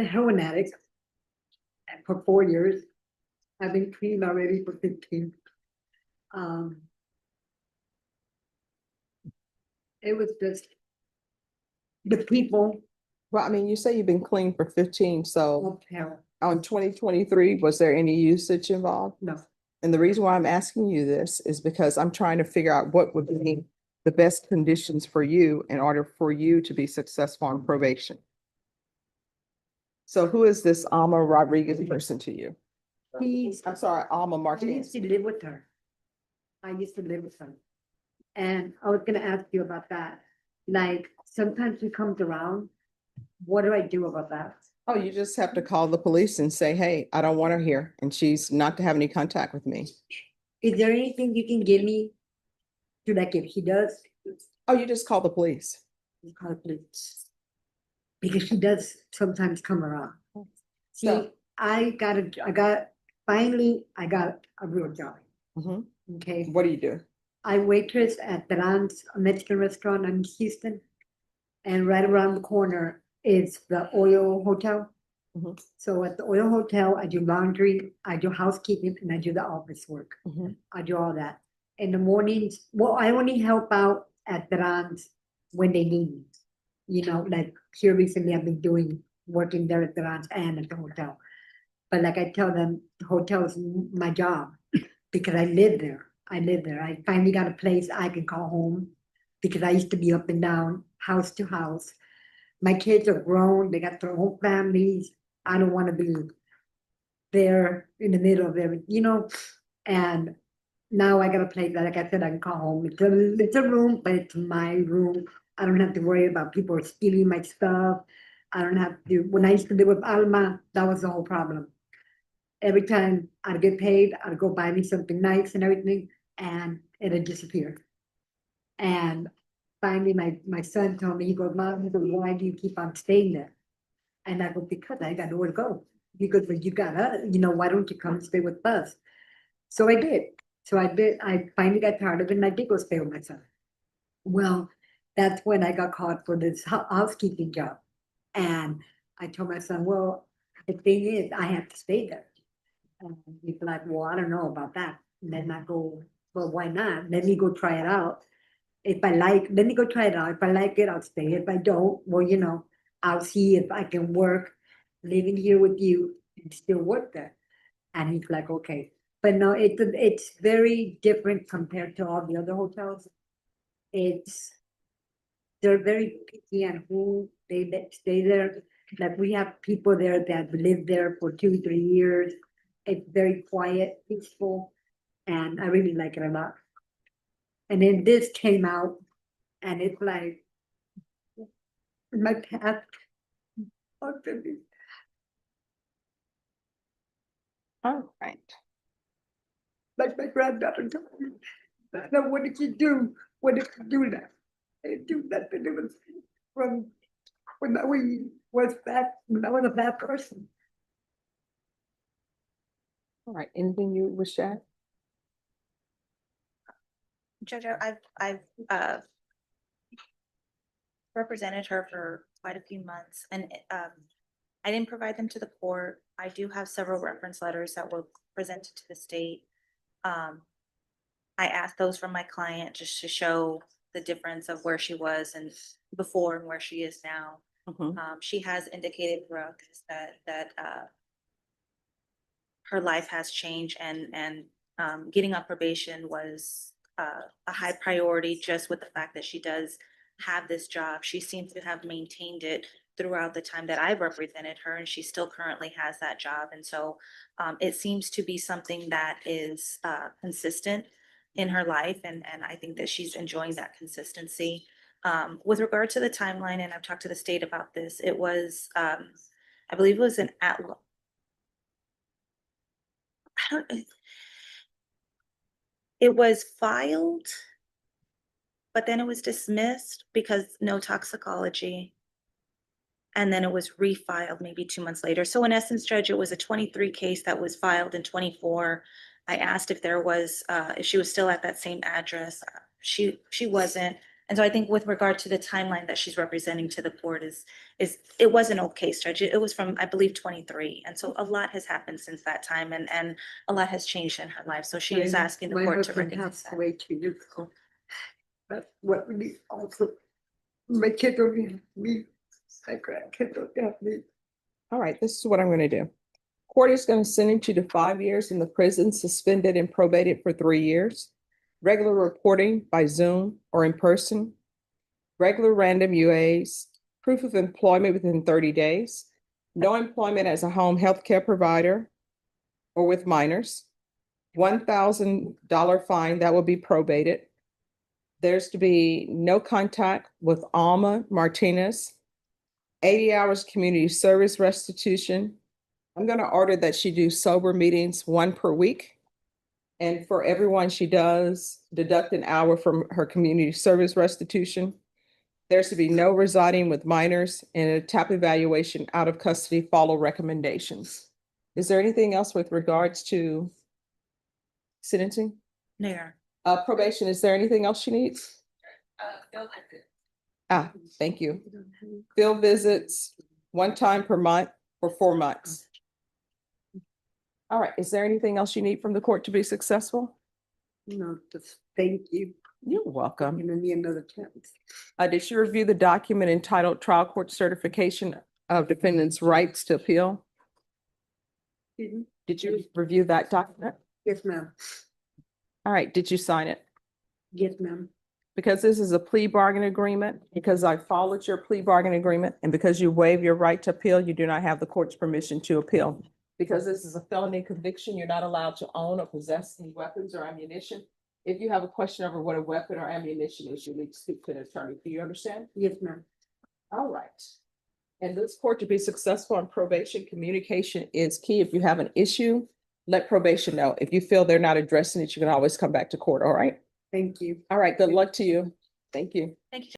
a heroin addict for 4 years. I've been clean already for 15. Um, it was just the people Well, I mean, you say you've been clean for 15, so of heroin. on 2023, was there any usage involved? No, And the reason why I'm asking you this is because I'm trying to figure out what would be the best conditions for you in order for you to be successful on probation. So who is this Alma Rodriguez person to you? I'm sorry, Alma I used Martinez. to live with her. I used to live with her. And I was gonna ask you about that. Like, sometimes she comes around. What do I do about that? Oh, you just have to call the police and say, hey, I don't want her here, and she's not to have any contact with me. Is there anything you can give me to, like, if she does, Oh, you just call the police. call the police? Because she does sometimes come around. See, So- I got a real job. Mhm. Okay, What do you do? I waitress at Duran's, a Mexican restaurant in Houston. And right around the corner is the Oil Hotel. Mhm. So at the Oil Hotel, I do laundry, I do housekeeping, and I do the office work. Mhm. I do all that. In the mornings, well, I only help out at Duran's when they need me. You know, like here recently, I've been working there at Duran's and at the hotel. But like I tell them, the hotel is my job because I live there. I live there. I finally got a place I can call home because I used to be up and down, house to house. My kids are grown, they got their own families. I don't want to be there in the middle of everything, and now I got a place that, like I said, I can call home. It's a room, but it's my room. I don't have to worry about people stealing my stuff. I don't have to, when I used to live with Alma, that was the whole problem. Every time I'd get paid, I'd go buy me something nice and everything, and it'd disappear. And finally, my son told me, he goes, Mom, he goes, why do you keep on staying there? And I go, because I got nowhere to go. He goes, but you got us, why don't you come stay with us? So I did. So I did. I finally got tired of it and I did go stay with my son. Well, that's when I got caught for this housekeeping job. And I told my son, well, the thing is, I have to stay there. And he's like, well, I don't know about that. And then I go, well, why not? Let me go try it out. If I like, let me go try it out. If I like it, I'll stay. If I don't, well, I'll see if I can work living here with you and still work there. And he's like, okay. But no, it's very different compared to all the other hotels. It's they're very picky on who they let stay there. Like we have people there that live there for 2, 3 years. It's very quiet, peaceful, and I really like it a lot. And then this came out, and it's like my path. All right. Like my granddaughter told me, now what did you do? What did you do that? I didn't do nothing. It was from when I was bad, when I was a bad person. All right. Anything you wish to add? Judge, I've represented her for quite a few months, and I didn't provide them to the court. I do have several reference letters that were presented to the state. I asked those from my client just to show the difference of where she was and before and where she is now. Mhm. She has indicated throughout this that her life has changed, and getting on probation was a high priority, just with the fact that she does have this job. She seems to have maintained it throughout the time that I've represented her, and she still currently has that job. And so it seems to be something that is consistent in her life, and I think that she's enjoying that consistency. With regard to the timeline, and I've talked to the state about this, it was I believe it was an it was filed, but then it was dismissed because no toxicology. And then it was refiled maybe 2 months later. So in essence, Judge, it was a 23 case that was filed in 24. I asked if there was, if she was still at that same address. She wasn't. And so I think with regard to the timeline that she's representing to the court is it was an old case, Judge. It was from, I believe, 23. And so a lot has happened since that time and a lot has changed in her life. So she is asking the My court to husband recognize passed that. away 2 years ago. That's what we also, my kid don't have me, my grandkid don't have me. All right, this is what I'm gonna do. Court is gonna sentence you to 5 years in the prison, suspended and probated for 3 years. Regular reporting by Zoom or in person. Regular random UAs, proof of employment within 30 days. No employment as a home health care provider or with minors. $1,000 fine that will be probated. There's to be no contact with Alma Martinez. 80 hours community service restitution. I'm gonna order that she do sober meetings 1 per week. And for everyone she does, deduct an hour from her community service restitution. There's to be no residing with minors and a TAP evaluation out of custody follow recommendations. Is there anything else with regards to sentencing? No, Your Probation, is there anything else she needs? Ah, thank you. Field visits 1 time per month for 4 months. All right, is there anything else you need from the court to be successful? No, just thank you You're for welcome. giving me another chance. Did you review the document entitled Trial Court Certification of Defendant's Rights to Appeal? Mhm. Did you review that document? Yes, ma'am. All right, did you sign it? Yes, ma'am. Because this is a plea bargain agreement, because I followed your plea bargain agreement, and because you waive your right to appeal, you do not have the court's permission to appeal. Because this is a felony conviction, you're not allowed to own or possess any weapons or ammunition. If you have a question over what a weapon or ammunition is, you need to speak to an attorney. Do you understand? Yes, ma'am. All right. And this court to be successful on probation, communication is key. If you have an issue, let probation know. If you feel they're not addressing it, you can always come back to court, all right? Thank you. All right, good luck to you. Thank you. Thank you.